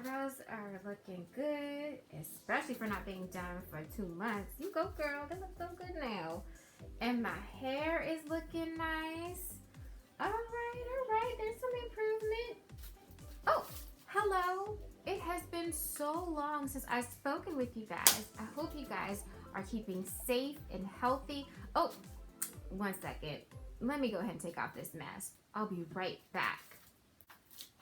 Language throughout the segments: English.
eyebrows are looking good, especially for not being done for 2 months. You go, girl. They look so good now. And my hair is looking nice. All right. There's some improvement. Oh, hello. It has been so long since I've spoken with you guys. I hope you guys are keeping safe and healthy. Oh, 1 second. Let me go ahead and take off this mask. I'll be right back.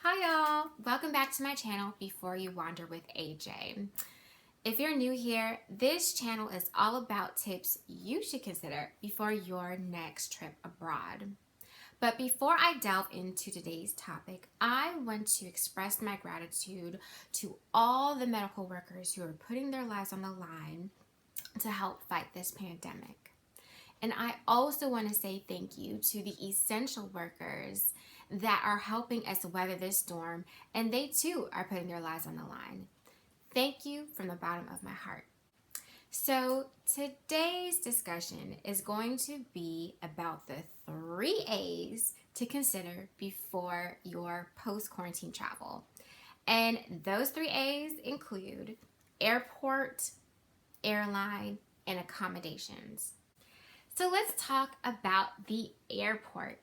Hi y'all, welcome back to my channel Before You Wander with AJ. If you're new here, this channel is all about tips you should consider before your next trip abroad. But before I delve into today's topic, I want to express my gratitude to all the medical workers who are putting their lives on the line to help fight this pandemic. And I also want to say thank you to the essential workers that are helping us weather this storm, and they too are putting their lives on the line. Thank you from the bottom of my heart. So today's discussion is going to be about the 3 A's to consider before your post-quarantine travel. And those 3 A's include airport, airline, and accommodations. So let's talk about the airport.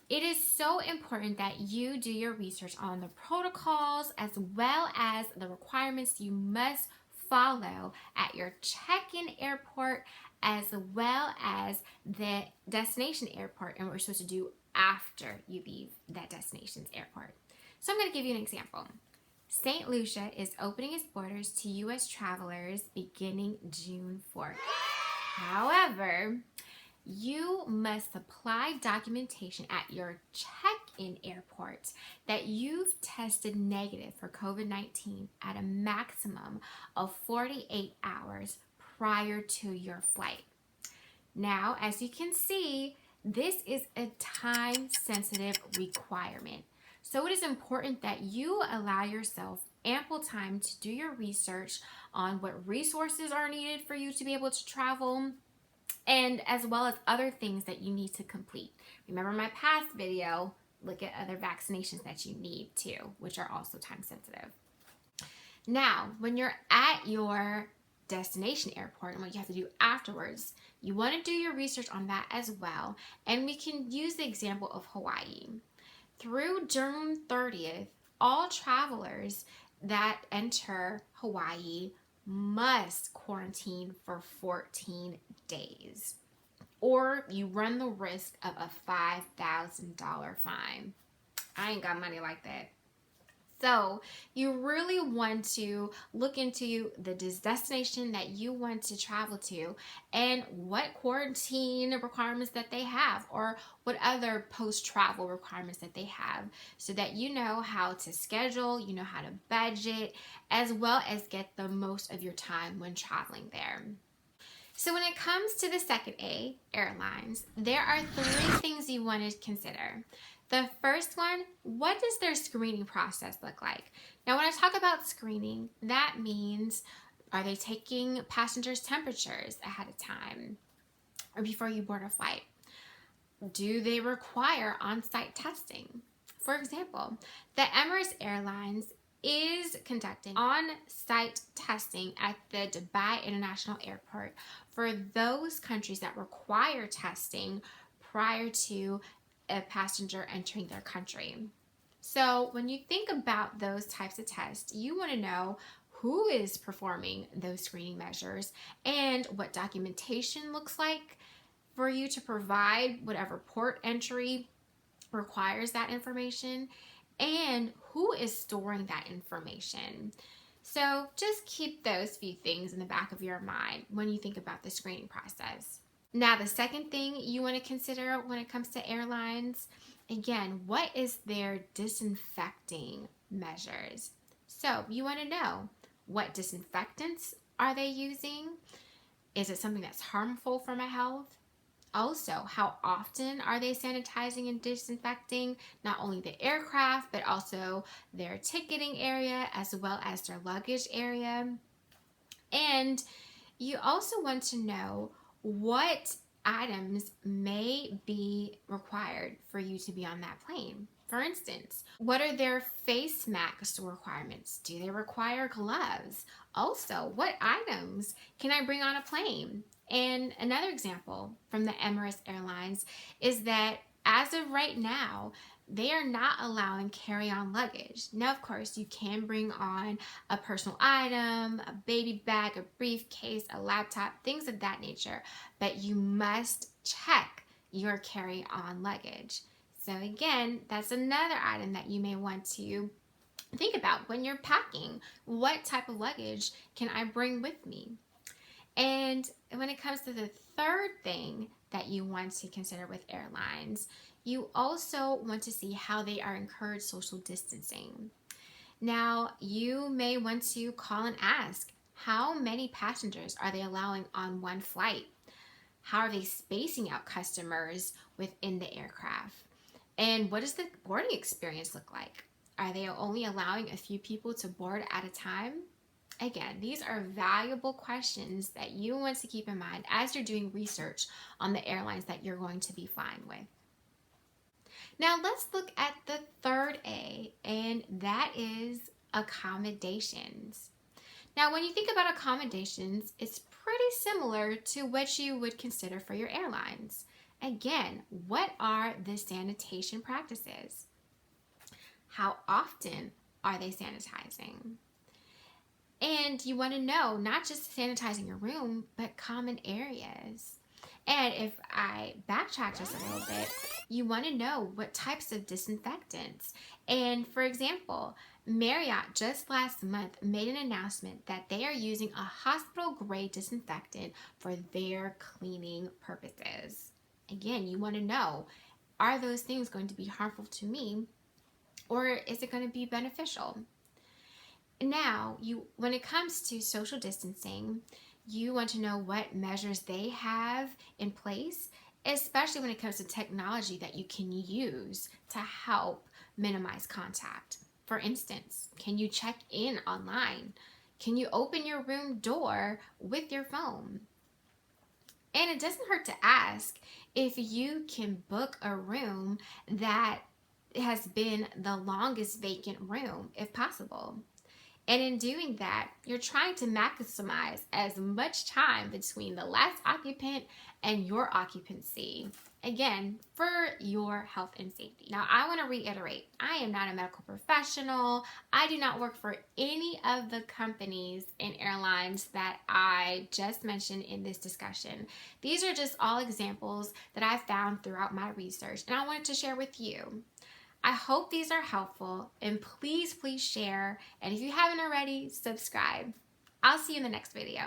It is so important that you do your research on the protocols as well as the requirements you must follow at your check-in airport as well as the destination airport and what you're supposed to do after you leave that destination's airport. So I'm going to give you an example. St. Lucia is opening its borders to U.S. travelers beginning June 4th. However, you must supply documentation at your check-in airport that you've tested negative for COVID-19 at a maximum of 48 hours prior to your flight. Now, as you can see, this is a time-sensitive requirement. So it is important that you allow yourself ample time to do your research on what resources are needed for you to be able to travel, and as well as other things that you need to complete. Remember my past video, look at other vaccinations that you need too, which are also time sensitive. Now, when you're at your destination airport and what you have to do afterwards, you want to do your research on that as well. And we can use the example of Hawaii. Through June 30th, all travelers that enter Hawaii must quarantine for 14 days, or you run the risk of a $5,000 fine. I ain't got money like that. So you really want to look into the destination that you want to travel to and what quarantine requirements that they have or what other post-travel requirements that they have so that you know how to schedule, you know how to budget, as well as get the most of your time when traveling there. So when it comes to the second A, airlines, there are 3 things you want to consider. The first one, what does their screening process look like? Now, when I talk about screening, that means, are they taking passengers' temperatures ahead of time or before you board a flight? Do they require on-site testing? For example, the Emirates Airlines is conducting on-site testing at the Dubai International Airport for those countries that require testing prior to a passenger entering their country. So when you think about those types of tests, you want to know who is performing those screening measures and what documentation looks like for you to provide whatever port entry requires that information and who is storing that information. So just keep those few things in the back of your mind when you think about the screening process. Now, the second thing you want to consider when it comes to airlines, again, what is their disinfecting measures? So you want to know what disinfectants are they using? Is it something that's harmful for my health? Also, how often are they sanitizing and disinfecting not only the aircraft, but also their ticketing area as well as their luggage area? And you also want to know what items may be required for you to be on that plane. For instance, what are their face mask requirements? Do they require gloves? Also, what items can I bring on a plane? And another example from the Emirates Airlines is that as of right now, they are not allowing carry-on luggage. Now, of course, you can bring on a personal item, a baby bag, a briefcase, a laptop, things of that nature, but you must check your carry-on luggage. So again, that's another item that you may want to think about when you're packing. What type of luggage can I bring with me? And when it comes to the third thing that you want to consider with airlines, you also want to see how they are encouraged social distancing. Now, you may want to call and ask, how many passengers are they allowing on one flight? How are they spacing out customers within the aircraft? And what does the boarding experience look like? Are they only allowing a few people to board at a time? Again, these are valuable questions that you want to keep in mind as you're doing research on the airlines that you're going to be flying with. Now let's look at the third A, and that is accommodations. Now, when you think about accommodations, it's pretty similar to what you would consider for your airlines. Again, what are the sanitation practices? How often are they sanitizing? And you want to know not just sanitizing your room, but common areas. And if I backtrack just a little bit, you want to know what types of disinfectants. And for example, Marriott just last month made an announcement that they are using a hospital-grade disinfectant for their cleaning purposes. Again, you want to know, are those things going to be harmful to me, or is it going to be beneficial? Now, when it comes to social distancing, you want to know what measures they have in place, especially when it comes to technology that you can use to help minimize contact. For instance, can you check in online? Can you open your room door with your phone? And it doesn't hurt to ask if you can book a room that has been the longest vacant room, if possible. And in doing that, you're trying to maximize as much time between the last occupant and your occupancy. Again, for your health and safety. Now, I want to reiterate, I am not a medical professional. I do not work for any of the companies and airlines that I just mentioned in this discussion. These are just all examples that I found throughout my research, and I wanted to share with you. I hope these are helpful, and please share. And if you haven't already, subscribe. I'll see you in the next video.